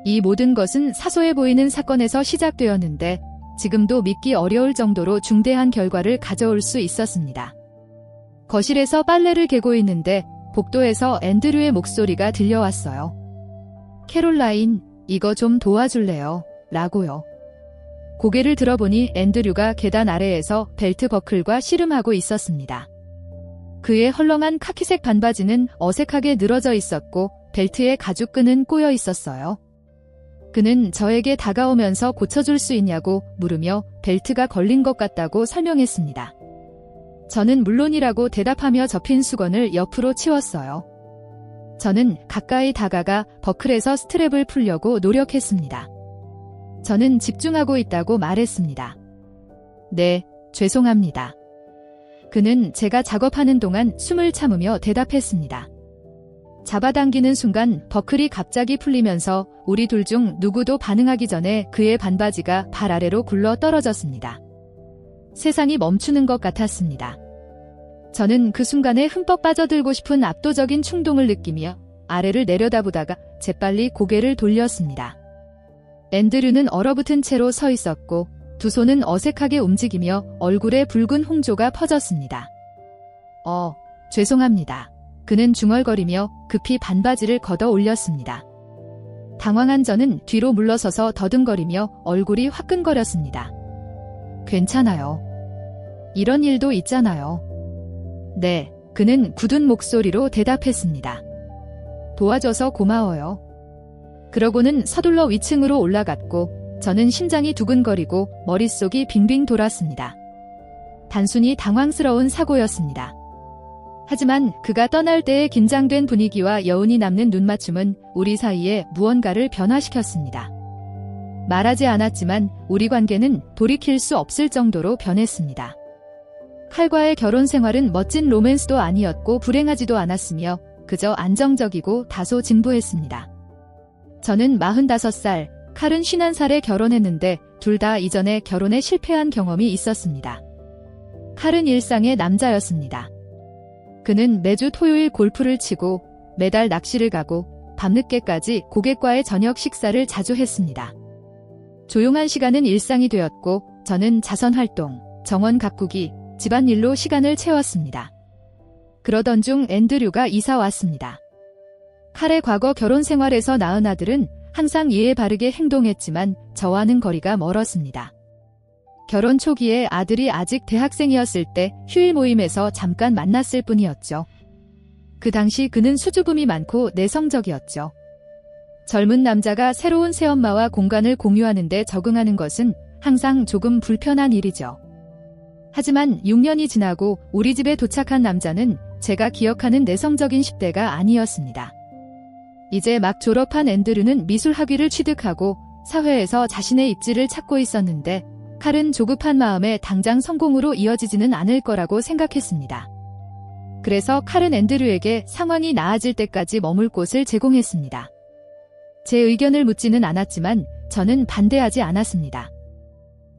이 모든 것은 사소해 보이는 사건에서 시작되었는데 지금도 믿기 어려울 정도로 중대한 결과를 가져올 수 있었습니다. 거실에서 빨래를 개고 있는데 복도에서 앤드류의 목소리가 들려왔어요. 캐롤라인, 이거 좀 도와줄래요? 라고요. 고개를 들어보니 앤드류가 계단 아래에서 벨트 버클과 씨름하고 있었습니다. 그의 헐렁한 카키색 반바지는 어색하게 늘어져 있었고 벨트의 가죽끈은 꼬여 있었어요. 그는 저에게 다가오면서 고쳐줄 수 있냐고 물으며 벨트가 걸린 것 같다고 설명했습니다. 저는 물론이라고 대답하며 접힌 수건을 옆으로 치웠어요. 저는 가까이 다가가 버클에서 스트랩을 풀려고 노력했습니다. 저는 집중하고 있다고 말했습니다. 네, 죄송합니다. 그는 제가 작업하는 동안 숨을 참으며 대답했습니다. 잡아당기는 순간 버클이 갑자기 풀리면서 우리 둘 중 누구도 반응하기 전에 그의 반바지가 발 아래로 굴러 떨어졌습니다. 세상이 멈추는 것 같았습니다. 저는 그 순간에 흠뻑 빠져들고 싶은 압도적인 충동을 느끼며 아래를 내려다보다가 재빨리 고개를 돌렸습니다. 앤드류는 얼어붙은 채로 서 있었고 두 손은 어색하게 움직이며 얼굴에 붉은 홍조가 퍼졌습니다. 죄송합니다. 그는 중얼거리며 급히 반바지를 걷어 올렸습니다. 당황한 저는 뒤로 물러서서 더듬거리며 얼굴이 화끈거렸습니다. 괜찮아요. 이런 일도 있잖아요. 네, 그는 굳은 목소리로 대답했습니다. 도와줘서 고마워요. 그러고는 서둘러 위층으로 올라갔고 저는 심장이 두근거리고 머릿속이 빙빙 돌았습니다. 단순히 당황스러운 사고였습니다. 하지만 그가 떠날 때의 긴장된 분위기와 여운이 남는 눈맞춤은 우리 사이에 무언가를 변화시켰습니다. 말하지 않았지만 우리 관계는 돌이킬 수 없을 정도로 변했습니다. 칼과의 결혼 생활은 멋진 로맨스도 아니었고 불행하지도 않았으며 그저 안정적이고 다소 진부했습니다. 저는 45살, 칼은 51살에 결혼했는데 둘 다 이전에 결혼에 실패한 경험이 있었습니다. 칼은 일상의 남자였습니다. 그는 매주 토요일 골프를 치고 매달 낚시를 가고 밤늦게까지 고객과의 저녁 식사를 자주 했습니다. 조용한 시간은 일상이 되었고 저는 자선활동, 정원 가꾸기, 집안일로 시간을 채웠습니다. 그러던 중 앤드류가 이사 왔습니다. 칼의 과거 결혼 생활에서 낳은 아들은 항상 이에 바르게 행동했지만 저와는 거리가 멀었습니다. 결혼 초기에 아들이 아직 대학생이었을 때 휴일 모임에서 잠깐 만났을 뿐이었죠. 그 당시 그는 수줍음이 많고 내성적이었죠. 젊은 남자가 새로운 새엄마와 공간을 공유하는데 적응하는 것은 항상 조금 불편한 일이죠. 하지만 6년이 지나고 우리 집에 도착한 남자는 제가 기억하는 내성적인 10대가 아니었습니다. 이제 막 졸업한 앤드류는 미술 학위를 취득하고 사회에서 자신의 입지를 찾고 있었는데 칼은 조급한 마음에 당장 성공으로 이어지지는 않을 거라고 생각했습니다. 그래서 칼은 앤드류에게 상황이 나아질 때까지 머물 곳을 제공했습니다. 제 의견을 묻지는 않았지만 저는 반대하지 않았습니다.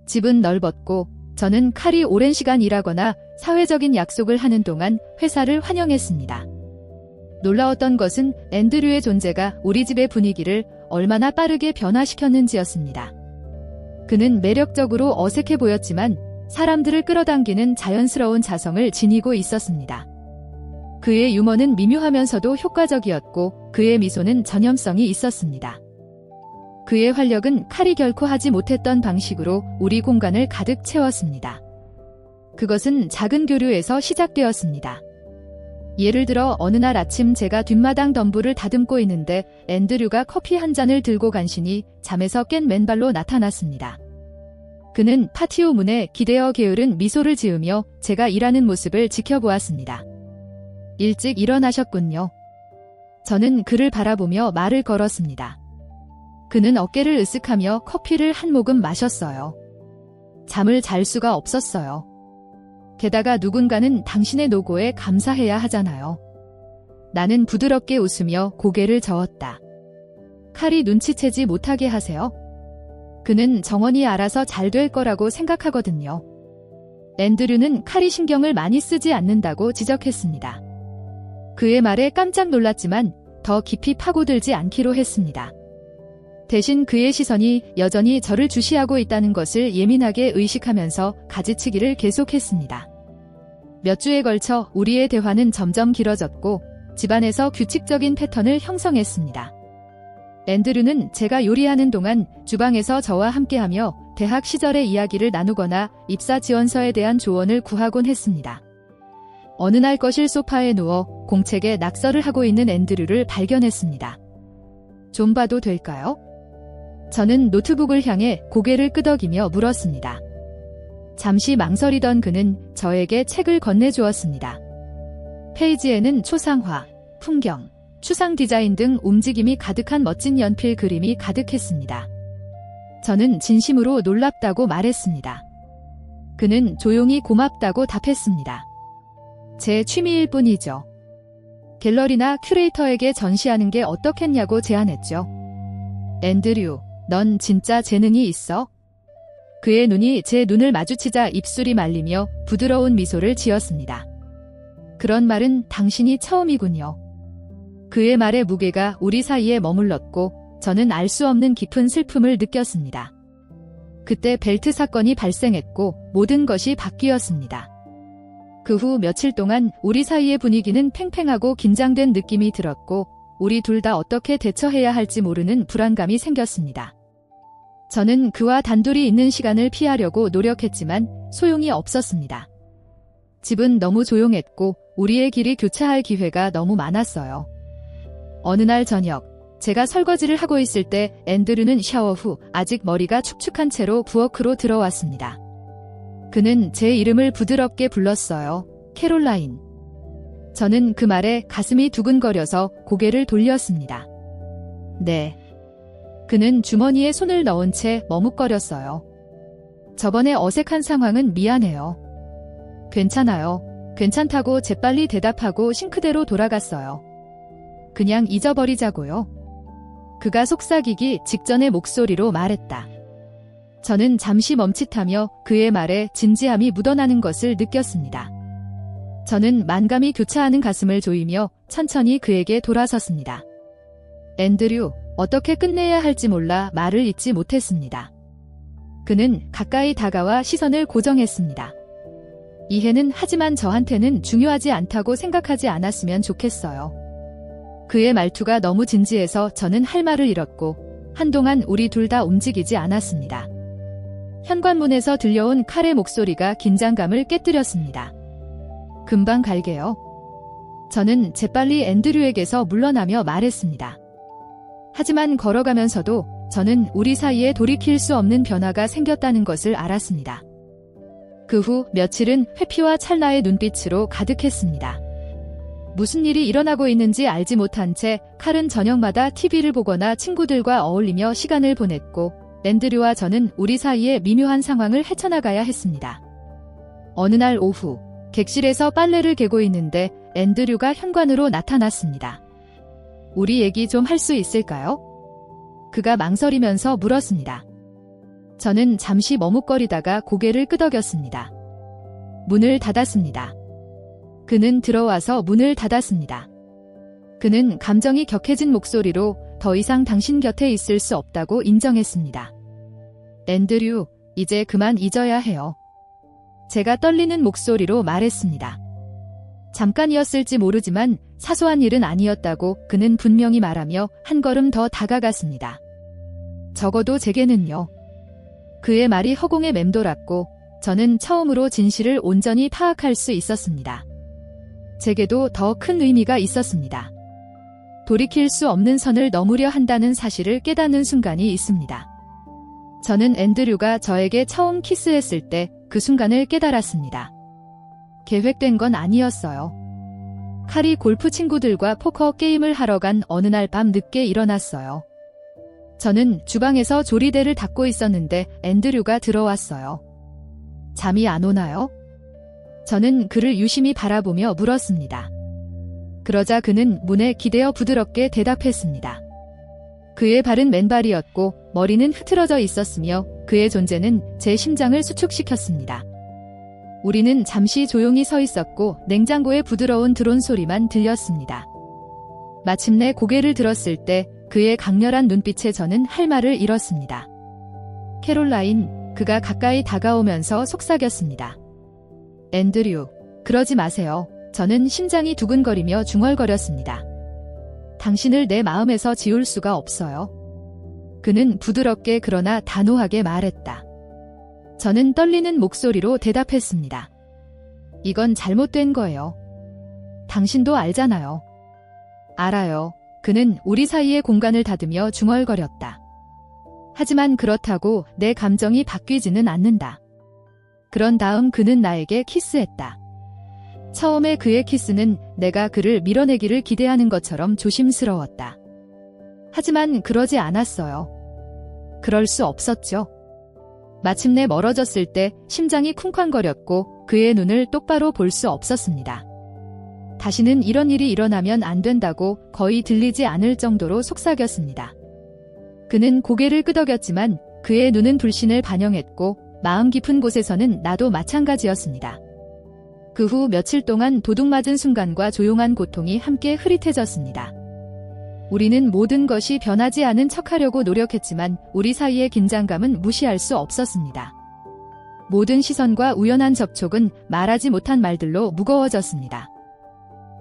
집은 넓었고 저는 칼이 오랜 시간 일하거나 사회적인 약속을 하는 동안 회사를 환영했습니다. 놀라웠던 것은 앤드류의 존재가 우리 집의 분위기를 얼마나 빠르게 변화시켰는지였습니다. 그는 매력적으로 어색해 보였지만 사람들을 끌어당기는 자연스러운 자성을 지니고 있었습니다. 그의 유머는 미묘하면서도 효과적이었고 그의 미소는 전염성이 있었습니다. 그의 활력은 칼이 결코 하지 못했던 방식으로 우리 공간을 가득 채웠습니다. 그것은 작은 교류에서 시작되었습니다. 예를 들어 어느 날 아침 제가 뒷마당 덤불을 다듬고 있는데 앤드류가 커피 한 잔을 들고 간신히 잠에서 깬 맨발로 나타났습니다. 그는 파티오 문에 기대어 게으른 미소를 지으며 제가 일하는 모습을 지켜보았습니다. 일찍 일어나셨군요. 저는 그를 바라보며 말을 걸었습니다. 그는 어깨를 으쓱하며 커피를 한 모금 마셨어요. 잠을 잘 수가 없었어요. 게다가 누군가는 당신의 노고에 감사해야 하잖아요. 나는 부드럽게 웃으며 고개를 저었다. 칼이 눈치채지 못하게 하세요. 그는 정원이 알아서 잘 될 거라고 생각하거든요. 앤드류는 칼이 신경을 많이 쓰지 않는다고 지적했습니다. 그의 말에 깜짝 놀랐지만 더 깊이 파고들지 않기로 했습니다. 대신 그의 시선이 여전히 저를 주시하고 있다는 것을 예민하게 의식하면서 가지치기를 계속했습니다. 몇 주에 걸쳐 우리의 대화는 점점 길어졌고 집안에서 규칙적인 패턴을 형성했습니다. 앤드류는 제가 요리하는 동안 주방에서 저와 함께하며 대학 시절의 이야기를 나누거나 입사 지원서에 대한 조언을 구하곤 했습니다. 어느 날 거실 소파에 누워 공책에 낙서를 하고 있는 앤드류를 발견했습니다. 좀 봐도 될까요? 저는 노트북을 향해 고개를 끄덕이며 물었습니다. 잠시 망설이던 그는 저에게 책을 건네주었습니다. 페이지에는 초상화, 풍경, 추상 디자인 등 움직임이 가득한 멋진 연필 그림이 가득했습니다. 저는 진심으로 놀랍다고 말했습니다. 그는 조용히 고맙다고 답했습니다. 제 취미일 뿐이죠. 갤러리나 큐레이터에게 전시하는 게 어떻겠냐고 제안했죠. 앤드류, 넌 진짜 재능이 있어? 그의 눈이 제 눈을 마주치자 입술이 말리며 부드러운 미소를 지었습니다. 그런 말은 당신이 처음이군요. 그의 말의 무게가 우리 사이에 머물렀고 저는 알 수 없는 깊은 슬픔을 느꼈습니다. 그때 벨트 사건이 발생했고 모든 것이 바뀌었습니다. 그 후 며칠 동안 우리 사이의 분위기는 팽팽하고 긴장된 느낌이 들었고 우리 둘 다 어떻게 대처해야 할지 모르는 불안감이 생겼습니다. 저는 그와 단둘이 있는 시간을 피하려고 노력했지만 소용이 없었습니다. 집은 너무 조용했고 우리의 길이 교차할 기회가 너무 많았어요. 어느 날 저녁, 제가 설거지를 하고 있을 때 앤드류는 샤워 후 아직 머리가 축축한 채로 부엌으로 들어왔습니다. 그는 제 이름을 부드럽게 불렀어요. 캐롤라인. 저는 그 말에 가슴이 두근거려서 고개를 돌렸습니다. 네. 그는 주머니에 손을 넣은 채 머뭇거렸어요. 저번에 어색한 상황은 미안해요. 괜찮아요. 괜찮다고 재빨리 대답하고 싱크대로 돌아갔어요. 그냥 잊어버리자고요. 그가 속삭이기 직전의 목소리로 말했다. 저는 잠시 멈칫하며 그의 말에 진지함이 묻어나는 것을 느꼈습니다. 저는 만감이 교차하는 가슴을 조이며 천천히 그에게 돌아섰습니다. 앤드류, 어떻게 끝내야 할지 몰라 말을 잇지 못했습니다. 그는 가까이 다가와 시선을 고정했습니다. 이해는 하지만 저한테는 중요하지 않다고 생각하지 않았으면 좋겠어요. 그의 말투가 너무 진지해서 저는 할 말을 잃었고 한동안 우리 둘 다 움직이지 않았습니다. 현관문에서 들려온 칼의 목소리가 긴장감을 깨뜨렸습니다. 금방 갈게요. 저는 재빨리 앤드류에게서 물러나며 말했습니다. 하지만 걸어가면서도 저는 우리 사이에 돌이킬 수 없는 변화가 생겼다는 것을 알았습니다. 그 후 며칠은 회피와 찰나의 눈빛으로 가득했습니다. 무슨 일이 일어나고 있는지 알지 못한 채 칼은 저녁마다 TV를 보거나 친구들과 어울리며 시간을 보냈고 앤드류와 저는 우리 사이의 미묘한 상황을 헤쳐나가야 했습니다. 어느 날 오후 객실에서 빨래를 개고 있는데 앤드류가 현관으로 나타났습니다. 우리 얘기 좀 할 수 있을까요? 그가 망설이면서 물었습니다. 저는 잠시 머뭇거리다가 고개를 끄덕였습니다. 문을 닫았습니다. 그는 들어와서 문을 닫았습니다. 그는 감정이 격해진 목소리로 더 이상 당신 곁에 있을 수 없다고 인정했습니다. 앤드류, 이제 그만 잊어야 해요. 제가 떨리는 목소리로 말했습니다. 잠깐이었을지 모르지만 사소한 일은 아니었다고 그는 분명히 말하며 한 걸음 더 다가갔습니다. 적어도 제게는요. 그의 말이 허공에 맴돌았고 저는 처음으로 진실을 온전히 파악할 수 있었습니다. 제게도 더 큰 의미가 있었습니다. 돌이킬 수 없는 선을 넘으려 한다는 사실을 깨닫는 순간이 있습니다. 저는 앤드류가 저에게 처음 키스했을 때 그 순간을 깨달았습니다. 계획된 건 아니었어요. 칼이 골프 친구들과 포커 게임을 하러 간 어느 날 밤 늦게 일어났어요. 저는 주방에서 조리대를 닦고 있었는데 앤드류가 들어왔어요. 잠이 안 오나요? 저는 그를 유심히 바라보며 물었습니다. 그러자 그는 문에 기대어 부드럽게 대답했습니다. 그의 발은 맨발이었고 머리는 흐트러져 있었으며 그의 존재는 제 심장을 수축시켰습니다. 우리는 잠시 조용히 서 있었고 냉장고의 부드러운 드론 소리만 들렸습니다. 마침내 고개를 들었을 때 그의 강렬한 눈빛에 저는 할 말을 잃었습니다. 캐롤라인, 그가 가까이 다가오면서 속삭였습니다. 앤드류, 그러지 마세요. 저는 심장이 두근거리며 중얼거렸습니다. 당신을 내 마음에서 지울 수가 없어요. 그는 부드럽게 그러나 단호하게 말했다. 저는 떨리는 목소리로 대답했습니다. 이건 잘못된 거예요. 당신도 알잖아요. 알아요. 그는 우리 사이의 공간을 닫으며 중얼거렸다. 하지만 그렇다고 내 감정이 바뀌지는 않는다. 그런 다음 그는 나에게 키스했다. 처음에 그의 키스는 내가 그를 밀어내기를 기대하는 것처럼 조심스러웠다. 하지만 그러지 않았어요. 그럴 수 없었죠. 마침내 멀어졌을 때 심장이 쿵쾅거렸고 그의 눈을 똑바로 볼 수 없었습니다. 다시는 이런 일이 일어나면 안 된다고 거의 들리지 않을 정도로 속삭였습니다. 그는 고개를 끄덕였지만 그의 눈은 불신을 반영했고 마음 깊은 곳에서는 나도 마찬가지였습니다. 그 후 며칠 동안 도둑맞은 순간과 조용한 고통이 함께 흐릿해졌습니다. 우리는 모든 것이 변하지 않은 척하려고 노력했지만 우리 사이의 긴장감은 무시할 수 없었습니다. 모든 시선과 우연한 접촉은 말하지 못한 말들로 무거워졌습니다.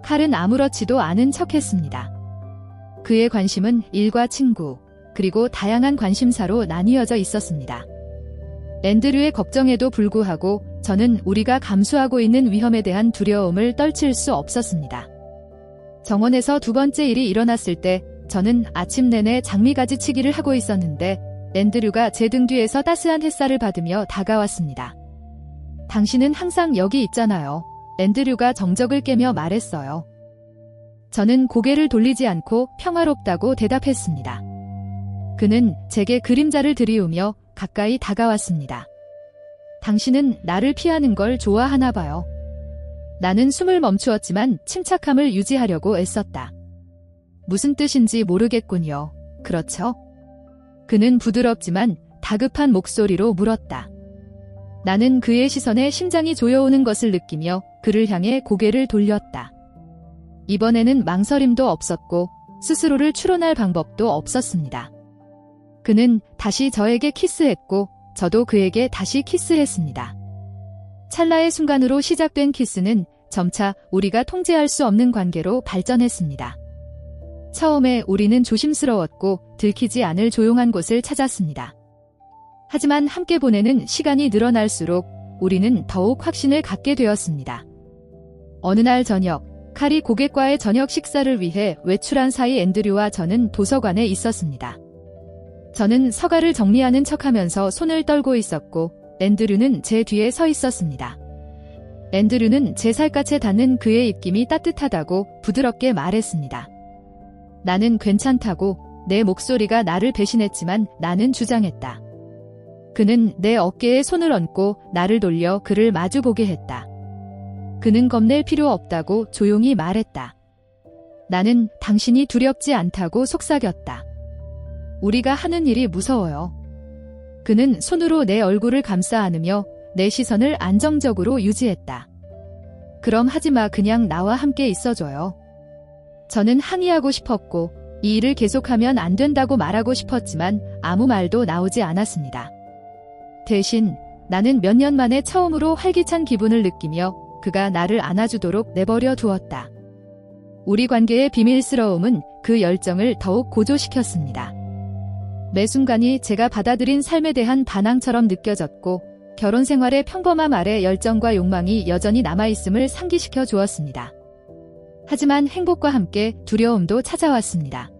칼은 아무렇지도 않은 척했습니다. 그의 관심은 일과 친구, 그리고 다양한 관심사로 나뉘어져 있었습니다. 앤드류의 걱정에도 불구하고 저는 우리가 감수하고 있는 위험에 대한 두려움을 떨칠 수 없었습니다. 정원에서 두 번째 일이 일어났을 때 저는 아침 내내 장미가지 치기를 하고 있었는데 앤드류가 제 등 뒤에서 따스한 햇살을 받으며 다가왔습니다. 당신은 항상 여기 있잖아요. 앤드류가 정적을 깨며 말했어요. 저는 고개를 돌리지 않고 평화롭다고 대답했습니다. 그는 제게 그림자를 들이우며 가까이 다가왔습니다. 당신은 나를 피하는 걸 좋아하나 봐요. 나는 숨을 멈추었지만 침착함을 유지하려고 애썼다. 무슨 뜻인지 모르겠군요. 그렇죠? 그는 부드럽지만 다급한 목소리로 물었다. 나는 그의 시선에 심장이 조여오는 것을 느끼며 그를 향해 고개를 돌렸다. 이번에는 망설임도 없었고 스스로를 추론할 방법도 없었습니다. 그는 다시 저에게 키스했고 저도 그에게 다시 키스했습니다. 찰나의 순간으로 시작된 키스는 점차 우리가 통제할 수 없는 관계로 발전했습니다. 처음에 우리는 조심스러웠고 들키지 않을 조용한 곳을 찾았습니다. 하지만 함께 보내는 시간이 늘어날수록 우리는 더욱 확신을 갖게 되었습니다. 어느 날 저녁, 칼이 고객과의 저녁 식사를 위해 외출한 사이 앤드류와 저는 도서관에 있었습니다. 저는 서가를 정리하는 척하면서 손을 떨고 있었고 앤드류는 제 뒤에 서 있었습니다. 앤드류는 제 살갗에 닿는 그의 입김이 따뜻하다고 부드럽게 말했습니다. 나는 괜찮다고, 내 목소리가 나를 배신했지만 나는 주장했다. 그는 내 어깨에 손을 얹고 나를 돌려 그를 마주보게 했다. 그는 겁낼 필요 없다고 조용히 말했다. 나는 당신이 두렵지 않다고 속삭였다. 우리가 하는 일이 무서워요. 그는 손으로 내 얼굴을 감싸 안으며 내 시선을 안정적으로 유지했다. 그럼 하지마, 그냥 나와 함께 있어줘요. 저는 항의하고 싶었고 이 일을 계속하면 안 된다고 말하고 싶었지만 아무 말도 나오지 않았습니다. 대신 나는 몇 년 만에 처음으로 활기찬 기분을 느끼며 그가 나를 안아주도록 내버려 두었다. 우리 관계의 비밀스러움은 그 열정을 더욱 고조시켰습니다. 매 순간이 제가 받아들인 삶에 대한 반항처럼 느껴졌고 결혼 생활의 평범함 아래 열정과 욕망이 여전히 남아있음을 상기시켜 주었습니다. 하지만 행복과 함께 두려움도 찾아왔습니다.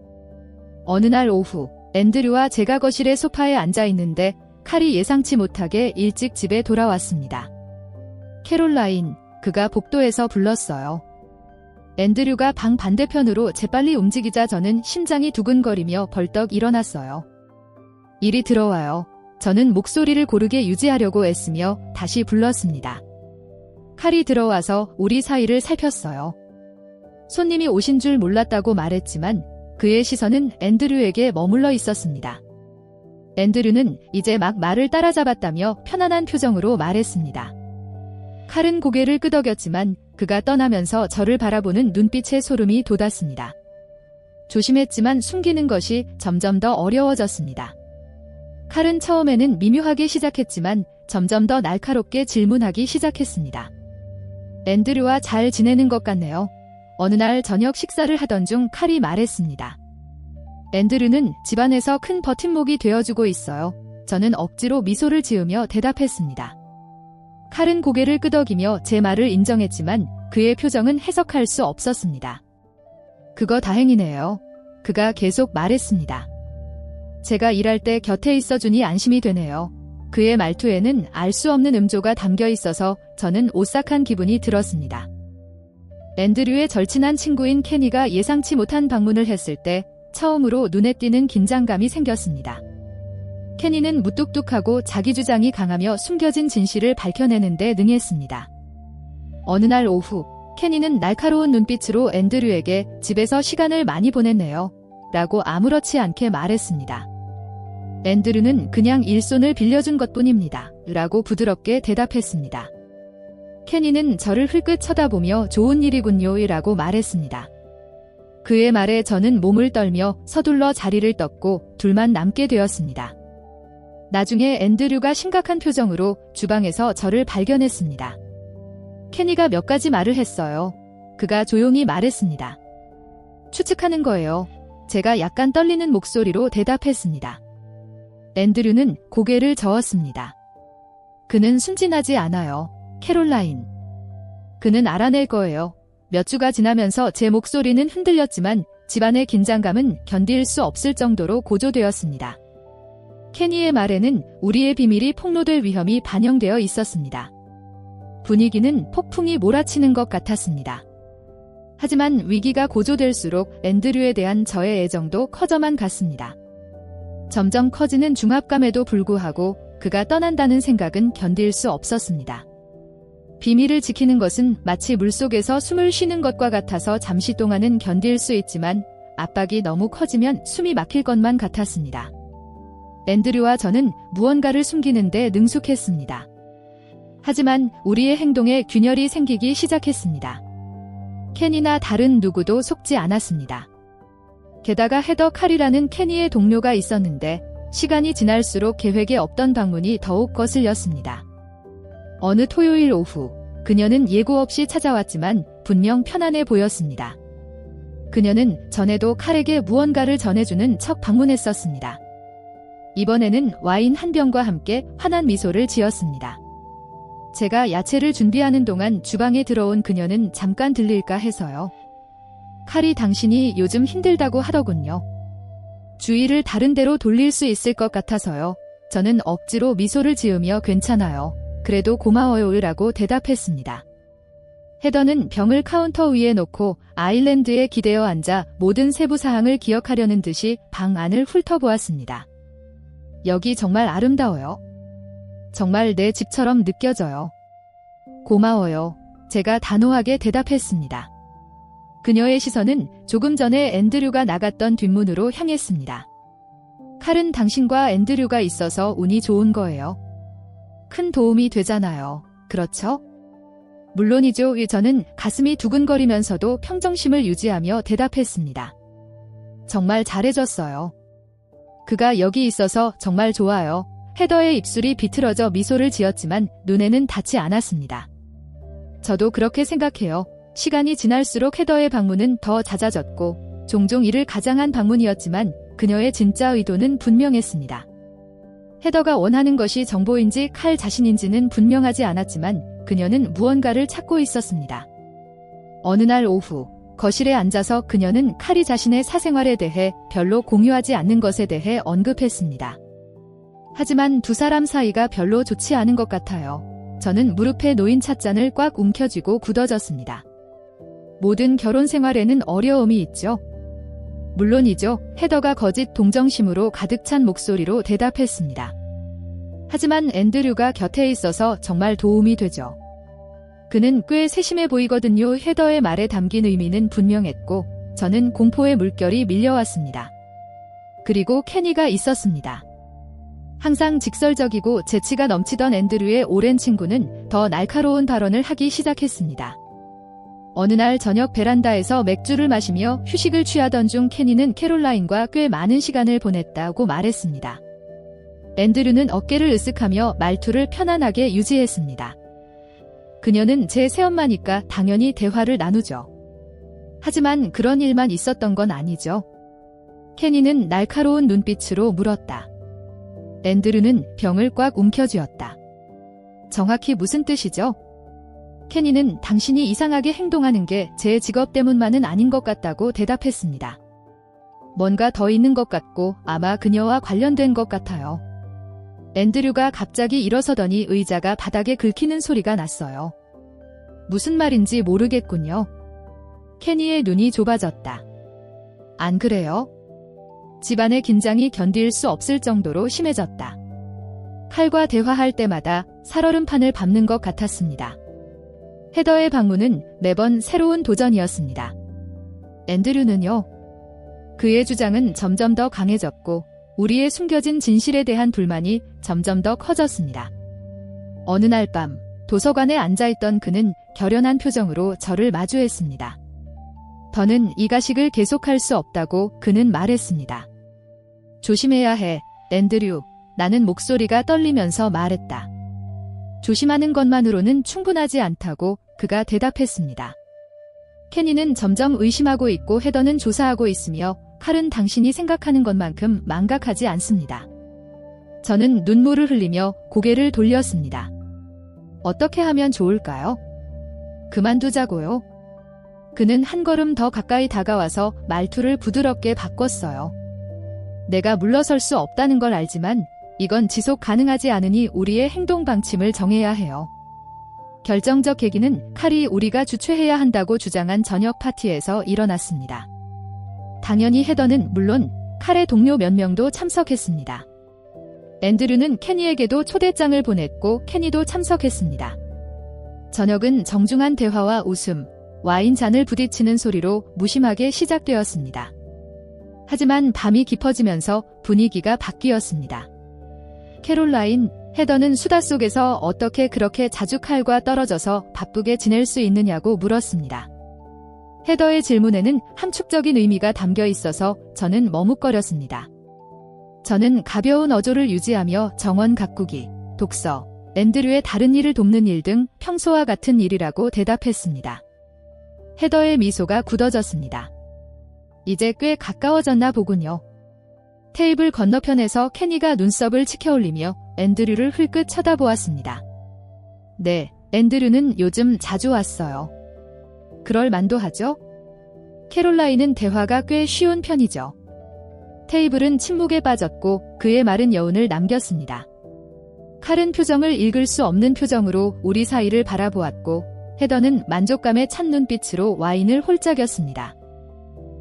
어느 날 오후, 앤드류와 제가 거실의 소파에 앉아 있는데 칼이 예상치 못하게 일찍 집에 돌아왔습니다. 캐롤라인, 그가 복도에서 불렀어요. 앤드류가 방 반대편으로 재빨리 움직이자 저는 심장이 두근거리며 벌떡 일어났어요. 이리 들어와요. 저는 목소리를 고르게 유지하려고 애쓰며 다시 불렀습니다. 칼이 들어와서 우리 사이를 살폈어요. 손님이 오신 줄 몰랐다고 말했지만 그의 시선은 앤드류에게 머물러 있었습니다. 앤드류는 이제 막 말을 따라잡았다며 편안한 표정으로 말했습니다. 칼은 고개를 끄덕였지만 그가 떠나면서 저를 바라보는 눈빛에 소름이 돋았습니다. 조심했지만 숨기는 것이 점점 더 어려워졌습니다. 칼은 처음에는 미묘하게 시작했지만 점점 더 날카롭게 질문하기 시작했습니다. 앤드류와 잘 지내는 것 같네요. 어느 날 저녁 식사를 하던 중 칼이 말했습니다. 앤드류는 집안에서 큰 버팀목이 되어주고 있어요. 저는 억지로 미소를 지으며 대답했습니다. 칼은 고개를 끄덕이며 제 말을 인정했지만 그의 표정은 해석할 수 없었습니다. 그거 다행이네요. 그가 계속 말했습니다. 제가 일할 때 곁에 있어주니 안심이 되네요. 그의 말투에는 알 수 없는 음조가 담겨 있어서 저는 오싹한 기분이 들었습니다. 앤드류의 절친한 친구인 케니가 예상치 못한 방문을 했을 때 처음으로 눈에 띄는 긴장감이 생겼습니다. 케니는 무뚝뚝하고 자기 주장이 강하며 숨겨진 진실을 밝혀내는 데 능했습니다. 어느 날 오후, 케니는 날카로운 눈빛으로 앤드류에게 집에서 시간을 많이 보냈네요. 라고 아무렇지 않게 말했습니다. 앤드류는 그냥 일손을 빌려준 것뿐입니다. 라고 부드럽게 대답했습니다. 케니는 저를 흘끗 쳐다보며 좋은 일이군요. 라고 말했습니다. 그의 말에 저는 몸을 떨며 서둘러 자리를 떴고 둘만 남게 되었습니다. 나중에 앤드류가 심각한 표정으로 주방에서 저를 발견했습니다. 케니가 몇 가지 말을 했어요. 그가 조용히 말했습니다. 추측하는 거예요. 제가 약간 떨리는 목소리로 대답했습니다. 앤드류는 고개를 저었습니다. 그는 순진하지 않아요. 캐롤라인. 그는 알아낼 거예요. 몇 주가 지나면서 제 목소리는 흔들렸지만 집안의 긴장감은 견딜 수 없을 정도로 고조되었습니다. 케니의 말에는 우리의 비밀이 폭로될 위험이 반영되어 있었습니다. 분위기는 폭풍이 몰아치는 것 같았습니다. 하지만 위기가 고조될수록 앤드류에 대한 저의 애정도 커져만 갔습니다. 점점 커지는 중압감에도 불구하고 그가 떠난다는 생각은 견딜 수 없었습니다. 비밀을 지키는 것은 마치 물속에서 숨을 쉬는 것과 같아서 잠시 동안은 견딜 수 있지만 압박이 너무 커지면 숨이 막힐 것만 같았습니다. 앤드류와 저는 무언가를 숨기는데 능숙했습니다. 하지만 우리의 행동에 균열이 생기기 시작했습니다. 케니나 다른 누구도 속지 않았습니다. 게다가 헤더 칼이라는 케니의 동료가 있었는데 시간이 지날수록 계획에 없던 방문이 더욱 거슬렸습니다. 어느 토요일 오후 그녀는 예고 없이 찾아왔지만 분명 편안해 보였습니다. 그녀는 전에도 칼에게 무언가를 전해주는 척 방문했었습니다. 이번에는 와인 한 병과 함께 환한 미소를 지었습니다. 제가 야채를 준비하는 동안 주방에 들어온 그녀는 잠깐 들릴까 해서요. 칼이 당신이 요즘 힘들다고 하더군요. 주의를 다른 데로 돌릴 수 있을 것 같아서요. 저는 억지로 미소를 지으며 괜찮아요. 그래도 고마워요 라고 대답했습니다. 헤더는 병을 카운터 위에 놓고 아일랜드에 기대어 앉아 모든 세부 사항을 기억하려는 듯이 방 안을 훑어보았습니다. 여기 정말 아름다워요. 정말 내 집처럼 느껴져요. 고마워요. 제가 단호하게 대답했습니다. 그녀의 시선은 조금 전에 앤드류가 나갔던 뒷문으로 향했습니다. 칼은 당신과 앤드류가 있어서 운이 좋은 거예요. 큰 도움이 되잖아요. 그렇죠? 물론이죠. 저는 가슴이 두근거리면서도 평정심을 유지하며 대답했습니다. 정말 잘해줬어요. 그가 여기 있어서 정말 좋아요. 헤더의 입술이 비틀어져 미소를 지었지만 눈에는 닿지 않았습니다. 저도 그렇게 생각해요. 시간이 지날수록 헤더의 방문은 더 잦아졌고 종종 이를 가장한 방문이었지만 그녀의 진짜 의도는 분명했습니다. 헤더가 원하는 것이 정보인지 칼 자신인지는 분명하지 않았지만 그녀는 무언가를 찾고 있었습니다. 어느 날 오후 거실에 앉아서 그녀는 칼이 자신의 사생활에 대해 별로 공유하지 않는 것에 대해 언급했습니다. 하지만 두 사람 사이가 별로 좋지 않은 것 같아요. 저는 무릎에 놓인 찻잔을 꽉 움켜쥐고 굳어졌습니다. 모든 결혼 생활에는 어려움이 있죠. 물론이죠. 헤더가 거짓 동정심으로 가득 찬 목소리로 대답했습니다. 하지만 앤드류가 곁에 있어서 정말 도움이 되죠. 그는 꽤 세심해 보이거든요. 헤더의 말에 담긴 의미는 분명했고 저는 공포의 물결이 밀려왔습니다. 그리고 케니가 있었습니다. 항상 직설적이고 재치가 넘치던 앤드류의 오랜 친구는 더 날카로운 발언을 하기 시작했습니다. 어느 날 저녁 베란다에서 맥주를 마시며 휴식을 취하던 중 케니는 캐롤라인과 꽤 많은 시간을 보냈다고 말했습니다. 앤드류는 어깨를 으쓱하며 말투를 편안하게 유지했습니다. 그녀는 제 새엄마니까 당연히 대화를 나누죠. 하지만 그런 일만 있었던 건 아니죠. 케니는 날카로운 눈빛으로 물었다. 앤드류는 병을 꽉 움켜쥐었다. 정확히 무슨 뜻이죠? 케니는 당신이 이상하게 행동하는 게 제 직업 때문만은 아닌 것 같다고 대답했습니다. 뭔가 더 있는 것 같고 아마 그녀와 관련된 것 같아요. 앤드류가 갑자기 일어서더니 의자가 바닥에 긁히는 소리가 났어요. 무슨 말인지 모르겠군요. 케니의 눈이 좁아졌다. 안 그래요? 집안의 긴장이 견딜 수 없을 정도로 심해졌다. 칼과 대화할 때마다 살얼음판을 밟는 것 같았습니다. 헤더의 방문은 매번 새로운 도전이었습니다. 앤드류는요? 그의 주장은 점점 더 강해졌고 우리의 숨겨진 진실에 대한 불만이 점점 더 커졌습니다. 어느 날 밤 도서관에 앉아있던 그는 결연한 표정으로 저를 마주했습니다. 더는 이 가식을 계속할 수 없다고 그는 말했습니다. 조심해야 해, 앤드류. 나는 목소리가 떨리면서 말했다. 조심하는 것만으로는 충분하지 않다고 그가 대답했습니다. 케니는 점점 의심하고 있고 헤더는 조사하고 있으며 칼은 당신이 생각하는 것만큼 망각하지 않습니다. 저는 눈물을 흘리며 고개를 돌렸습니다. 어떻게 하면 좋을까요? 그만두자고요. 그는 한 걸음 더 가까이 다가와서 말투를 부드럽게 바꿨어요. 내가 물러설 수 없다는 걸 알지만 이건 지속 가능하지 않으니 우리의 행동 방침을 정해야 해요. 결정적 계기는 칼이 우리가 주최해야 한다고 주장한 저녁 파티에서 일어났습니다. 당연히 헤더는 물론 칼의 동료 몇 명도 참석했습니다. 앤드류는 케니에게도 초대장을 보냈고 케니도 참석했습니다. 저녁은 정중한 대화와 웃음, 와인 잔을 부딪히는 소리로 무심하게 시작되었습니다. 하지만 밤이 깊어지면서 분위기가 바뀌었습니다. 캐롤라인, 헤더는 수다 속에서 어떻게 그렇게 자주 칼과 떨어져서 바쁘게 지낼 수 있느냐고 물었습니다. 헤더의 질문에는 함축적인 의미가 담겨 있어서 저는 머뭇거렸습니다. 저는 가벼운 어조를 유지하며 정원 가꾸기, 독서, 앤드류의 다른 일을 돕는 일 등 평소와 같은 일이라고 대답했습니다. 헤더의 미소가 굳어졌습니다. 이제 꽤 가까워졌나 보군요. 테이블 건너편에서 케니가 눈썹을 치켜올리며 앤드류를 흘끗 쳐다보았습니다. 네, 앤드류는 요즘 자주 왔어요. 그럴 만도 하죠? 캐롤라인은 대화가 꽤 쉬운 편이죠. 테이블은 침묵에 빠졌고 그의 말은 여운을 남겼습니다. 칼은 표정을 읽을 수 없는 표정으로 우리 사이를 바라보았고 헤더는 만족감에 찬 눈빛으로 와인을 홀짝였습니다.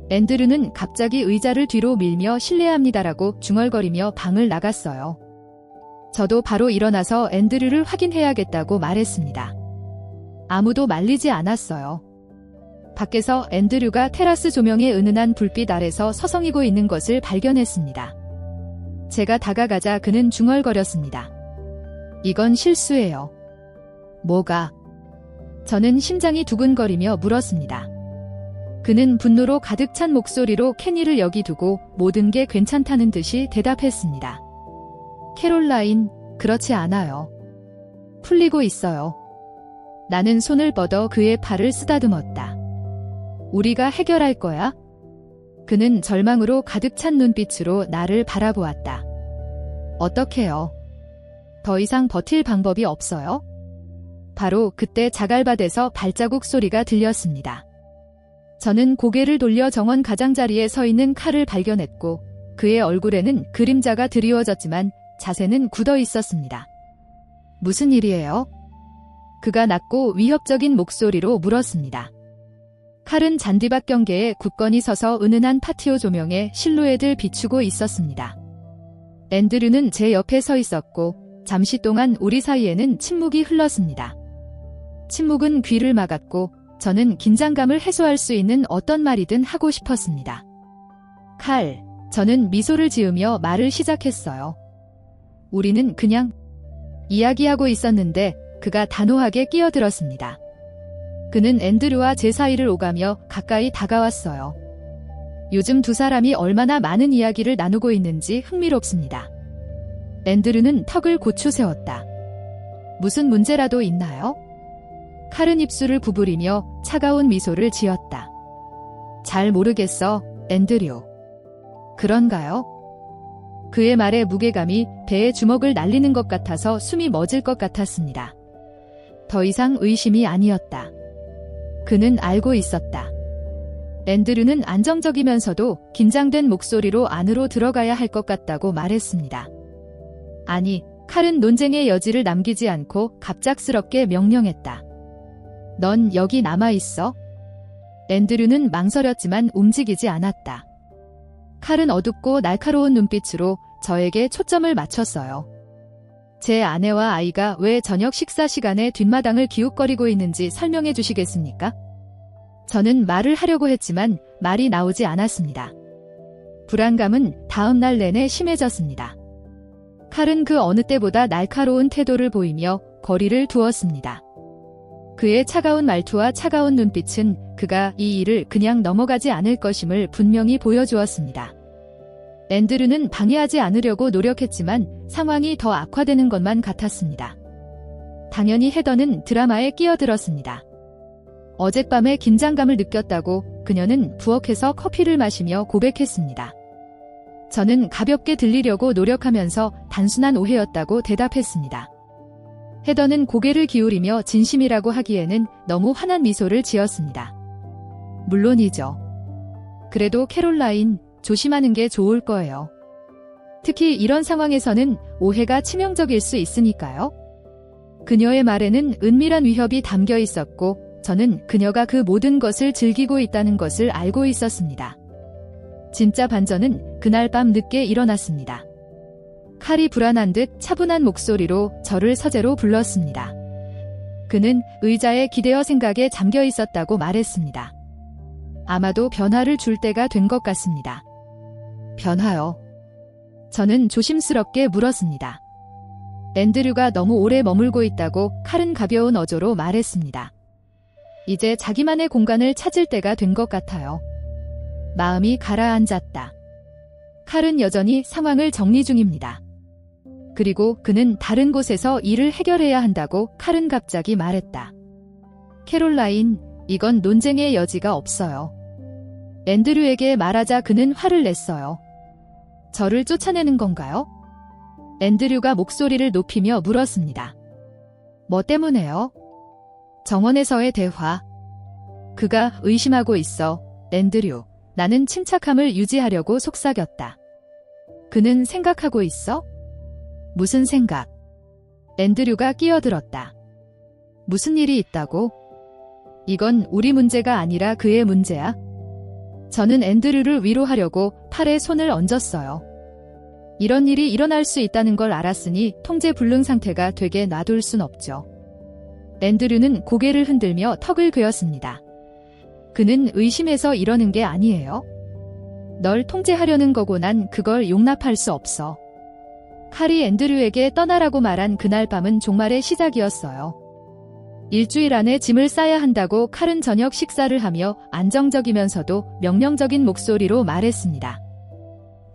앤드류는 갑자기 의자를 뒤로 밀며 실례합니다라고 중얼거리며 방을 나갔어요. 저도 바로 일어나서 앤드류를 확인해야겠다고 말했습니다. 아무도 말리지 않았어요. 밖에서 앤드류가 테라스 조명의 은은한 불빛 아래서 서성이고 있는 것을 발견했습니다. 제가 다가가자 그는 중얼거렸습니다. 이건 실수예요. 뭐가? 저는 심장이 두근거리며 물었습니다. 그는 분노로 가득 찬 목소리로 케니를 여기 두고 모든 게 괜찮다는 듯이 대답했습니다. 캐롤라인, 그렇지 않아요. 풀리고 있어요. 나는 손을 뻗어 그의 팔을 쓰다듬었다. 우리가 해결할 거야? 그는 절망으로 가득 찬 눈빛으로 나를 바라보았다. 어떡해요? 더 이상 버틸 방법이 없어요? 바로 그때 자갈밭에서 발자국 소리가 들렸습니다. 저는 고개를 돌려 정원 가장자리에 서 있는 칼을 발견했고 그의 얼굴에는 그림자가 드리워졌지만 자세는 굳어 있었습니다. 무슨 일이에요? 그가 낮고 위협적인 목소리로 물었습니다. 칼은 잔디밭 경계에 굳건히 서서 은은한 파티오 조명에 실루엣을 비추고 있었습니다. 앤드류는 제 옆에 서 있었고 잠시 동안 우리 사이에는 침묵이 흘렀습니다. 침묵은 귀를 막았고 저는 긴장감을 해소할 수 있는 어떤 말이든 하고 싶었습니다. 칼, 저는 미소를 지으며 말을 시작했어요. 우리는 그냥 이야기하고 있었는데 그가 단호하게 끼어들었습니다. 그는 앤드류와 제 사이를 오가며 가까이 다가왔어요. 요즘 두 사람이 얼마나 많은 이야기를 나누고 있는지 흥미롭습니다. 앤드류는 턱을 고추 세웠다. 무슨 문제라도 있나요? 칼은 입술을 구부리며 차가운 미소를 지었다. 잘 모르겠어, 앤드류. 그런가요? 그의 말에 무게감이 배에 주먹을 날리는 것 같아서 숨이 멎을 것 같았습니다. 더 이상 의심이 아니었다. 그는 알고 있었다. 앤드류는 안정적이면서도 긴장된 목소리로 안으로 들어가야 할 것 같다고 말했습니다. 아니, 칼은 논쟁의 여지를 남기지 않고 갑작스럽게 명령했다. 넌 여기 남아있어? 앤드류는 망설였지만 움직이지 않았다. 칼은 어둡고 날카로운 눈빛으로 저에게 초점을 맞췄어요. 제 아내와 아이가 왜 저녁 식사 시간에 뒷마당을 기웃거리고 있는지 설명해 주시겠습니까? 저는 말을 하려고 했지만 말이 나오지 않았습니다. 불안감은 다음 날 내내 심해졌습니다. 칼은 그 어느 때보다 날카로운 태도를 보이며 거리를 두었습니다. 그의 차가운 말투와 차가운 눈빛은 그가 이 일을 그냥 넘어가지 않을 것임을 분명히 보여주었습니다. 앤드류는 방해하지 않으려고 노력했지만 상황이 더 악화되는 것만 같았습니다. 당연히 헤더는 드라마에 끼어들었습니다. 어젯밤에 긴장감을 느꼈다고 그녀는 부엌에서 커피를 마시며 고백했습니다. 저는 가볍게 들리려고 노력하면서 단순한 오해였다고 대답했습니다. 헤더는 고개를 기울이며 진심이라고 하기에는 너무 환한 미소를 지었습니다. 물론이죠. 그래도 캐롤라인, 조심하는 게 좋을 거예요. 특히 이런 상황에서는 오해가 치명적일 수 있으니까요. 그녀의 말에는 은밀한 위협이 담겨 있었고 저는 그녀가 그 모든 것을 즐기고 있다는 것을 알고 있었습니다. 진짜 반전은 그날 밤 늦게 일어났습니다. 칼이 불안한 듯 차분한 목소리로 저를 서재로 불렀습니다. 그는 의자에 기대어 생각에 잠겨 있었다고 말했습니다. 아마도 변화를 줄 때가 된 것 같습니다. 변화요? 저는 조심스럽게 물었습니다. 앤드류가 너무 오래 머물고 있다고 칼은 가벼운 어조로 말했습니다. 이제 자기만의 공간을 찾을 때가 된 것 같아요. 마음이 가라앉았다. 칼은 여전히 상황을 정리 중입니다. 그리고 그는 다른 곳에서 일을 해결해야 한다고 칼은 갑자기 말했다. 캐롤라인, 이건 논쟁의 여지가 없어요. 앤드류에게 말하자 그는 화를 냈어요. 저를 쫓아내는 건가요? 앤드류가 목소리를 높이며 물었습니다. 뭐 때문에요? 정원에서의 대화. 그가 의심하고 있어, 앤드류. 나는 침착함을 유지하려고 속삭였다. 그는 생각하고 있어? 무슨 생각? 앤드류가 끼어들었다. 무슨 일이 있다고? 이건 우리 문제가 아니라 그의 문제야. 저는 앤드류를 위로하려고 팔에 손을 얹었어요. 이런 일이 일어날 수 있다는 걸 알았으니 통제 불능 상태가 되게 놔둘 순 없죠. 앤드류는 고개를 흔들며 턱을 그었습니다. 그는 의심해서 이러는 게 아니에요. 널 통제하려는 거고 난 그걸 용납할 수 없어. 칼이 앤드류에게 떠나라고 말한 그날 밤은 종말의 시작이었어요. 일주일 안에 짐을 싸야 한다고 칼은 저녁 식사를 하며 안정적이면서도 명령적인 목소리로 말했습니다.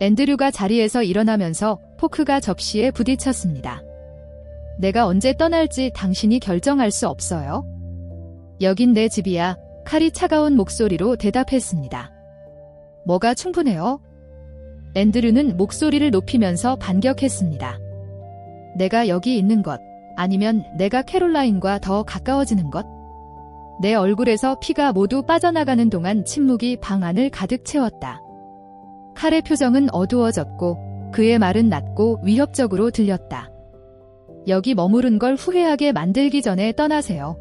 앤드류가 자리에서 일어나면서 포크가 접시에 부딪혔습니다. 내가 언제 떠날지 당신이 결정할 수 없어요. 여긴 내 집이야. 칼이 차가운 목소리로 대답했습니다. 뭐가 충분해요? 앤드류는 목소리를 높이면서 반격했습니다. 내가 여기 있는 것, 아니면 내가 캐롤라인과 더 가까워지는 것? 내 얼굴에서 피가 모두 빠져나가는 동안 침묵이 방 안을 가득 채웠다. 칼의 표정은 어두워졌고 그의 말은 낮고 위협적으로 들렸다. 여기 머무른 걸 후회하게 만들기 전에 떠나세요.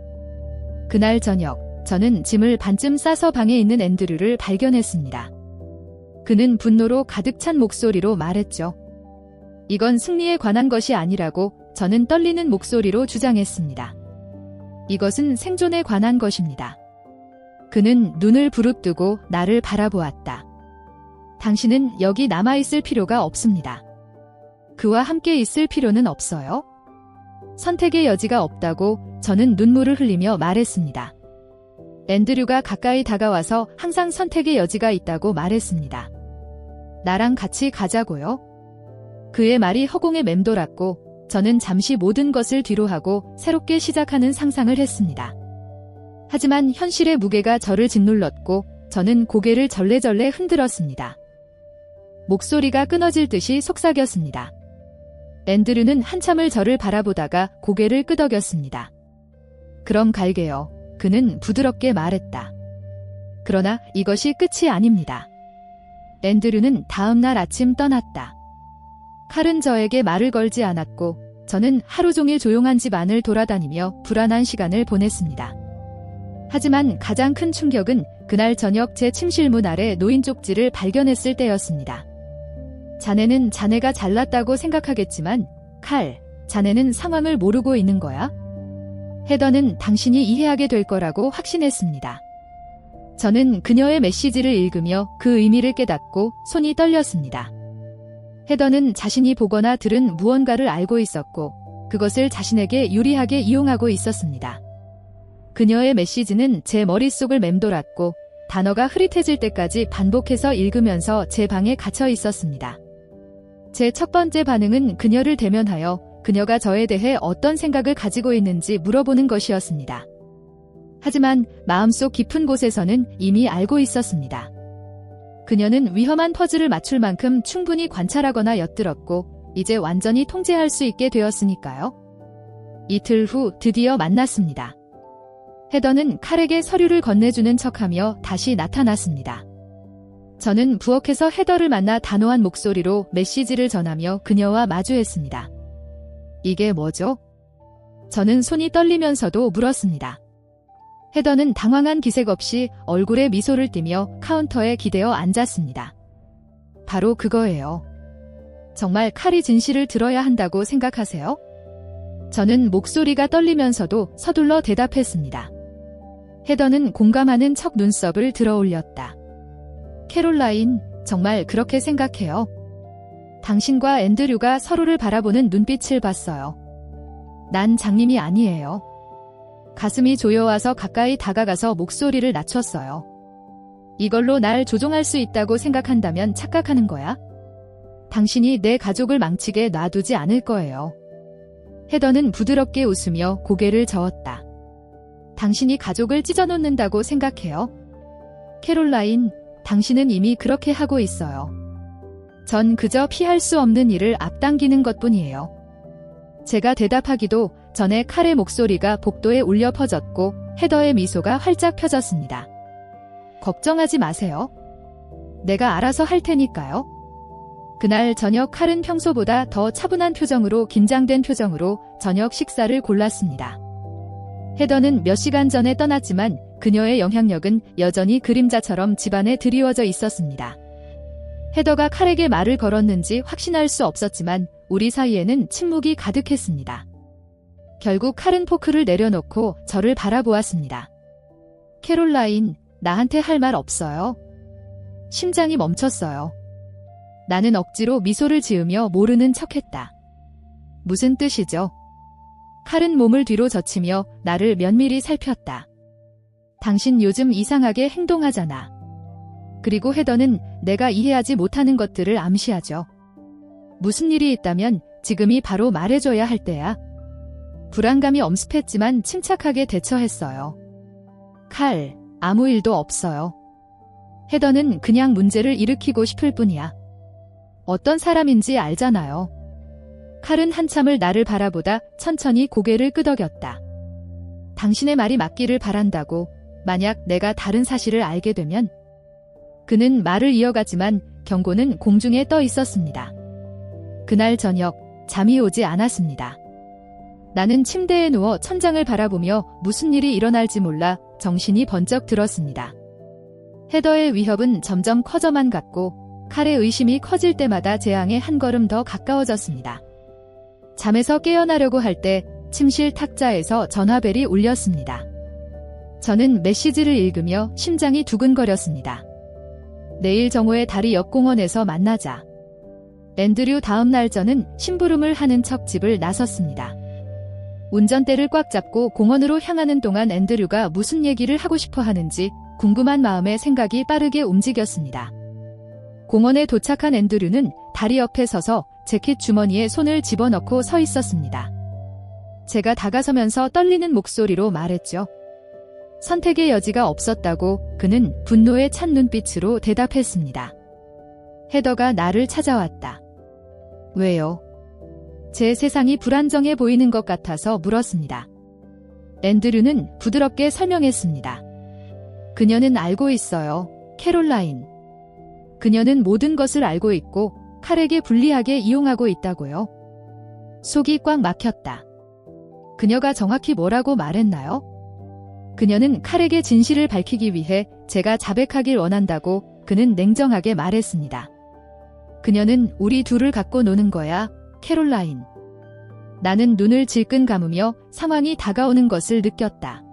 그날 저녁, 저는 짐을 반쯤 싸서 방에 있는 앤드류를 발견했습니다. 그는 분노로 가득 찬 목소리로 말했죠. 이건 승리에 관한 것이 아니라고 저는 떨리는 목소리로 주장했습니다. 이것은 생존에 관한 것입니다. 그는 눈을 부릅뜨고 나를 바라보았다. 당신은 여기 남아있을 필요가 없습니다. 그와 함께 있을 필요는 없어요. 선택의 여지가 없다고 저는 눈물을 흘리며 말했습니다. 앤드류가 가까이 다가와서 항상 선택의 여지가 있다고 말했습니다. 나랑 같이 가자고요? 그의 말이 허공에 맴돌았고 저는 잠시 모든 것을 뒤로하고 새롭게 시작하는 상상을 했습니다. 하지만 현실의 무게가 저를 짓눌렀고 저는 고개를 절레절레 흔들었습니다. 목소리가 끊어질 듯이 속삭였습니다. 앤드류는 한참을 저를 바라보다가 고개를 끄덕였습니다. 그럼 갈게요. 그는 부드럽게 말했다. 그러나 이것이 끝이 아닙니다. 앤드류는 다음 날 아침 떠났다. 칼은 저에게 말을 걸지 않았고 저는 하루 종일 조용한 집 안을 돌아다니며 불안한 시간을 보냈습니다. 하지만 가장 큰 충격은 그날 저녁 제 침실 문 아래 놓인 쪽지를 발견했을 때였습니다. 자네는 자네가 잘났다고 생각하겠지만 칼, 자네는 상황을 모르고 있는 거야? 헤더는 당신이 이해하게 될 거라고 확신했습니다. 저는 그녀의 메시지를 읽으며 그 의미를 깨닫고 손이 떨렸습니다. 헤더는 자신이 보거나 들은 무언가를 알고 있었고 그것을 자신에게 유리하게 이용하고 있었습니다. 그녀의 메시지는 제 머릿속을 맴돌았고 단어가 흐릿해질 때까지 반복해서 읽으면서 제 방에 갇혀 있었습니다. 제 첫 번째 반응은 그녀를 대면하여 그녀가 저에 대해 어떤 생각을 가지고 있는지 물어보는 것이었습니다. 하지만 마음속 깊은 곳에서는 이미 알고 있었습니다. 그녀는 위험한 퍼즐을 맞출 만큼 충분히 관찰하거나 엿들었고 이제 완전히 통제할 수 있게 되었으니까요. 이틀 후 드디어 만났습니다. 헤더는 칼에게 서류를 건네주는 척하며 다시 나타났습니다. 저는 부엌에서 헤더를 만나 단호한 목소리로 메시지를 전하며 그녀와 마주했습니다. 이게 뭐죠? 저는 손이 떨리면서도 물었습니다. 헤더는 당황한 기색 없이 얼굴에 미소를 띠며 카운터에 기대어 앉았습니다. 바로 그거예요. 정말 칼이 진실을 들어야 한다고 생각하세요? 저는 목소리가 떨리면서도 서둘러 대답했습니다. 헤더는 공감하는 척 눈썹을 들어 올렸다. 캐롤라인, 정말 그렇게 생각해요. 당신과 앤드류가 서로를 바라보는 눈빛을 봤어요. 난 장님이 아니에요. 가슴이 조여와서 가까이 다가가서 목소리를 낮췄어요. 이걸로 날 조종할 수 있다고 생각한다면 착각하는 거야? 당신이 내 가족을 망치게 놔두지 않을 거예요. 헤더는 부드럽게 웃으며 고개를 저었다. 당신이 가족을 찢어놓는다고 생각해요? 캐롤라인, 당신은 이미 그렇게 하고 있어요. 전 그저 피할 수 없는 일을 앞당기는 것뿐이에요. 제가 대답하기도 전에 칼의 목소리가 복도에 울려 퍼졌고 헤더의 미소가 활짝 펴졌습니다. 걱정하지 마세요. 내가 알아서 할 테니까요. 그날 저녁 칼은 평소보다 더 차분한 표정으로 긴장된 표정으로 저녁 식사를 골랐습니다. 헤더는 몇 시간 전에 떠났지만 그녀의 영향력은 여전히 그림자처럼 집안에 드리워져 있었습니다. 헤더가 칼에게 말을 걸었는지 확신할 수 없었지만 우리 사이에는 침묵이 가득했습니다. 결국 칼은 포크를 내려놓고 저를 바라보았습니다. 캐롤라인, 나한테 할 말 없어요? 심장이 멈췄어요. 나는 억지로 미소를 지으며 모르는 척했다. 무슨 뜻이죠? 칼은 몸을 뒤로 젖히며 나를 면밀히 살폈다. 당신 요즘 이상하게 행동하잖아. 그리고 헤더는 내가 이해하지 못하는 것들을 암시하죠. 무슨 일이 있다면 지금이 바로 말해줘야 할 때야. 불안감이 엄습했지만 침착하게 대처했어요. 칼, 아무 일도 없어요. 헤더는 그냥 문제를 일으키고 싶을 뿐이야. 어떤 사람인지 알잖아요. 칼은 한참을 나를 바라보다 천천히 고개를 끄덕였다. 당신의 말이 맞기를 바란다고. 만약 내가 다른 사실을 알게 되면. 그는 말을 이어가지만 경고는 공중에 떠 있었습니다. 그날 저녁 잠이 오지 않았습니다. 나는 침대에 누워 천장을 바라보며 무슨 일이 일어날지 몰라 정신이 번쩍 들었습니다. 헤더의 위협은 점점 커져만 갔고 칼의 의심이 커질 때마다 재앙에 한 걸음 더 가까워졌습니다. 잠에서 깨어나려고 할 때 침실 탁자에서 전화벨이 울렸습니다. 저는 메시지를 읽으며 심장이 두근거렸습니다. 내일 정오에 다리 옆 공원에서 만나자. 앤드류 다음 날 저는 심부름을 하는 척 집을 나섰습니다. 운전대를 꽉 잡고 공원으로 향하는 동안 앤드류가 무슨 얘기를 하고 싶어 하는지 궁금한 마음에 생각이 빠르게 움직였습니다. 공원에 도착한 앤드류는 다리 옆에 서서 재킷 주머니에 손을 집어넣고 서 있었습니다. 제가 다가서면서 떨리는 목소리로 말했죠. 선택의 여지가 없었다고 그는 분노에 찬 눈빛으로 대답했습니다. 헤더가 나를 찾아왔다. 왜요? 제 세상이 불안정해 보이는 것 같아서 물었습니다. 앤드류는 부드럽게 설명했습니다. 그녀는 알고 있어요, 캐롤라인. 그녀는 모든 것을 알고 있고 칼에게 불리하게 이용하고 있다고요. 속이 꽉 막혔다. 그녀가 정확히 뭐라고 말했나요? 그녀는 칼에게 진실을 밝히기 위해 제가 자백하길 원한다고 그는 냉정하게 말했습니다. 그녀는 우리 둘을 갖고 노는 거야, 캐롤라인. 나는 눈을 질끈 감으며 상황이 다가오는 것을 느꼈다.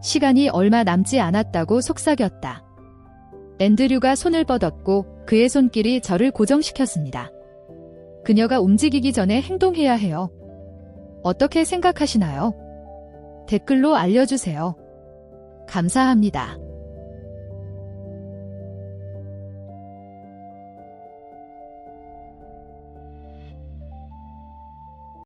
시간이 얼마 남지 않았다고 속삭였다. 앤드류가 손을 뻗었고 그의 손길이 저를 고정시켰습니다. 그녀가 움직이기 전에 행동해야 해요. 어떻게 생각하시나요? 댓글로 알려주세요. 감사합니다.